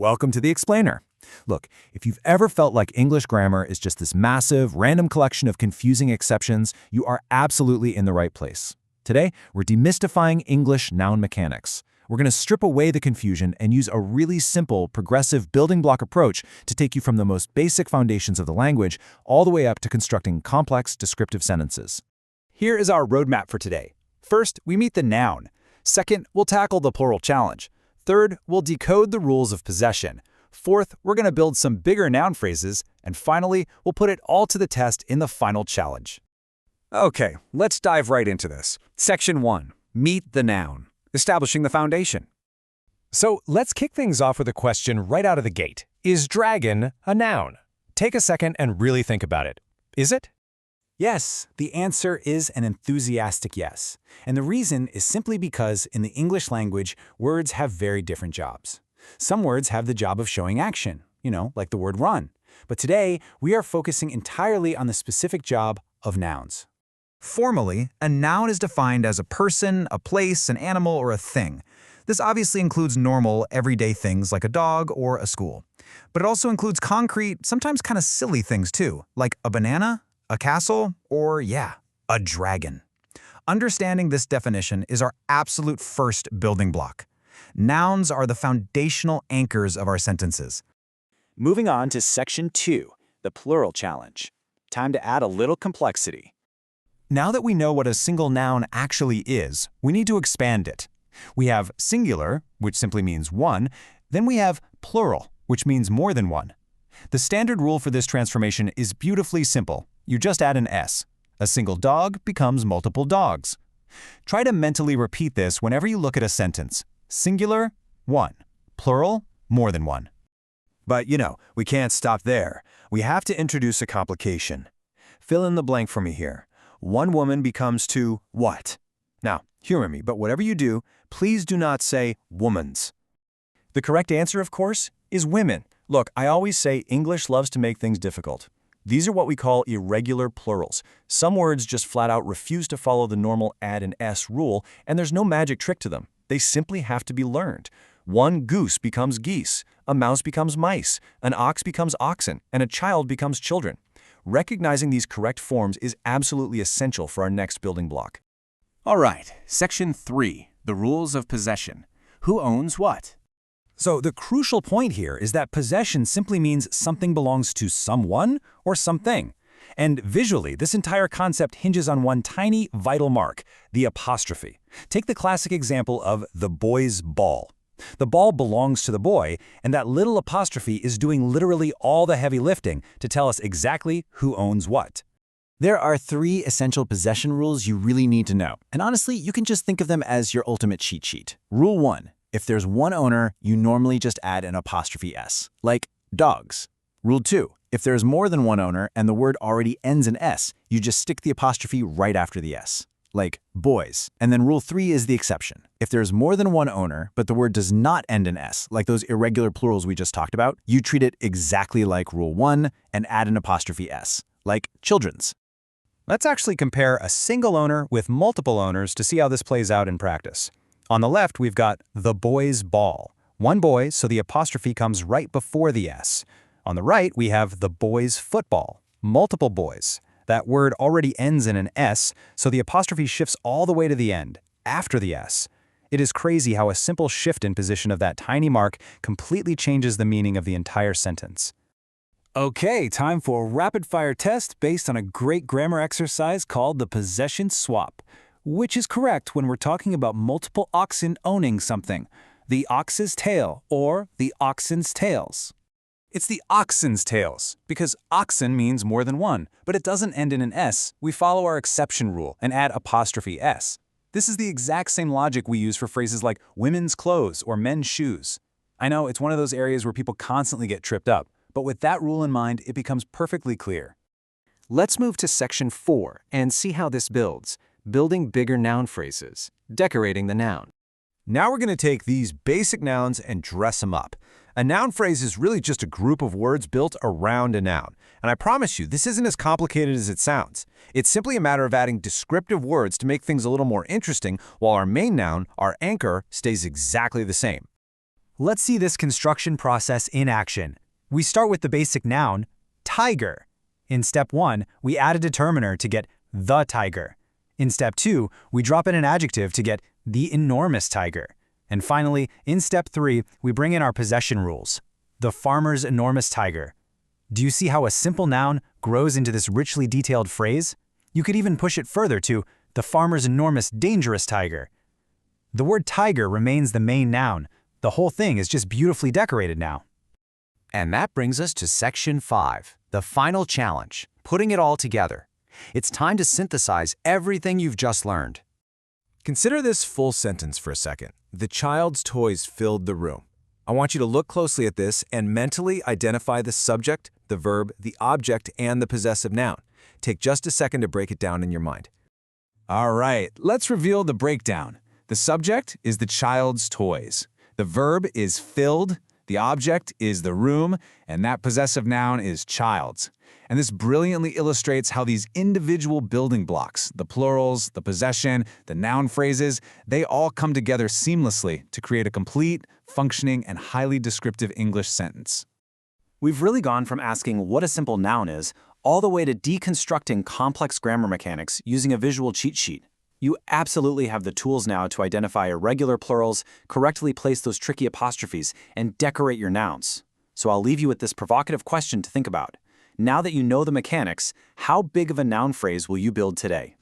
Welcome to the Explainer. Look, if you've ever felt like English grammar is just this massive, random collection of confusing exceptions, you are absolutely in the right place. Today, we're demystifying English noun mechanics. We're going to strip away the confusion and use a really simple, progressive building block approach to take you from the most basic foundations of the language all the way up to constructing complex, descriptive sentences. Here is our roadmap for today. First, we meet the noun. Second, we'll tackle the plural challenge. Third, we'll decode the rules of possession. Fourth, we're going to build some bigger noun phrases. And finally, we'll put it all to the test in the final challenge. Okay, let's dive right into this. Section 1. Meet the noun. Establishing the foundation. So let's kick things off with a question right out of the gate. Is dragon a noun? Take a second and really think about it. Is it? Yes, the answer is an enthusiastic yes. And the reason is simply because in the English language, words have very different jobs. Some words have the job of showing action, like the word run. But today, we are focusing entirely on the specific job of nouns. Formally, a noun is defined as a person, a place, an animal, or a thing. This obviously includes normal, everyday things like a dog or a school. But it also includes concrete, sometimes kind of silly things too, like a banana, a castle, or a dragon. Understanding this definition is our absolute first building block. Nouns are the foundational anchors of our sentences. Moving on to Section 2, the plural challenge. Time to add a little complexity. Now that we know what a single noun actually is, we need to expand it. We have singular, which simply means one, then we have plural, which means more than one. The standard rule for this transformation is beautifully simple. You just add an S. A single dog becomes multiple dogs. Try to mentally repeat this whenever you look at a sentence. Singular, one. Plural, more than one. But, we can't stop there. We have to introduce a complication. Fill in the blank for me here. One woman becomes two what? Now, humor me, but whatever you do, please do not say woman's. The correct answer, of course, is women. Look, I always say English loves to make things difficult. These are what we call irregular plurals. Some words just flat out refuse to follow the normal add an S rule, and there's no magic trick to them. They simply have to be learned. One goose becomes geese, a mouse becomes mice, an ox becomes oxen, and a child becomes children. Recognizing these correct forms is absolutely essential for our next building block. All right, Section 3, the rules of possession. Who owns what? So the crucial point here is that possession simply means something belongs to someone or something. And visually, this entire concept hinges on one tiny, vital mark, the apostrophe. Take the classic example of the boy's ball. The ball belongs to the boy, and that little apostrophe is doing literally all the heavy lifting to tell us exactly who owns what. There are 3 essential possession rules you really need to know. And honestly, you can just think of them as your ultimate cheat sheet. Rule 1. If there's one owner, you normally just add an apostrophe S, like dogs. Rule 2. If there's more than one owner and the word already ends in S, you just stick the apostrophe right after the S, like boys. And then rule 3 is the exception. If there's more than one owner, but the word does not end in S, like those irregular plurals we just talked about, you treat it exactly like rule 1 and add an apostrophe S, like children's. Let's actually compare a single owner with multiple owners to see how this plays out in practice. On the left, we've got the boy's ball. One boy, so the apostrophe comes right before the S. On the right, we have the boy's football. Multiple boys. That word already ends in an S, so the apostrophe shifts all the way to the end, after the S. It is crazy how a simple shift in position of that tiny mark completely changes the meaning of the entire sentence. Okay, time for a rapid-fire test based on a great grammar exercise called the possession swap. Which is correct when we're talking about multiple oxen owning something? The ox's tail or the oxen's tails? It's the oxen's tails, because oxen means more than one, but it doesn't end in an S. We follow our exception rule and add apostrophe S. This is the exact same logic we use for phrases like women's clothes or men's shoes. I know it's one of those areas where people constantly get tripped up, but with that rule in mind, it becomes perfectly clear. Let's move to Section 4 and see how this builds. Building bigger noun phrases. Decorating the noun. Now we're going to take these basic nouns and dress them up. A noun phrase is really just a group of words built around a noun. And I promise you, this isn't as complicated as it sounds. It's simply a matter of adding descriptive words to make things a little more interesting while our main noun, our anchor, stays exactly the same. Let's see this construction process in action. We start with the basic noun, tiger. In step 1, we add a determiner to get the tiger. In step 2, we drop in an adjective to get the enormous tiger. And finally, in step 3, we bring in our possession rules. The farmer's enormous tiger. Do you see how a simple noun grows into this richly detailed phrase? You could even push it further to the farmer's enormous dangerous tiger. The word tiger remains the main noun. The whole thing is just beautifully decorated now. And that brings us to section 5, the final challenge, putting it all together. It's time to synthesize everything you've just learned. Consider this full sentence for a second. The child's toys filled the room. I want you to look closely at this and mentally identify the subject, the verb, the object, and the possessive noun. Take just a second to break it down in your mind. All right, let's reveal the breakdown. The subject is the child's toys. The verb is filled, the object is the room, and that possessive noun is child's. And this brilliantly illustrates how these individual building blocks, the plurals, the possession, the noun phrases, they all come together seamlessly to create a complete, functioning, and highly descriptive English sentence. We've really gone from asking what a simple noun is, all the way to deconstructing complex grammar mechanics using a visual cheat sheet. You absolutely have the tools now to identify irregular plurals, correctly place those tricky apostrophes, and decorate your nouns. So I'll leave you with this provocative question to think about. Now that you know the mechanics, how big of a noun phrase will you build today?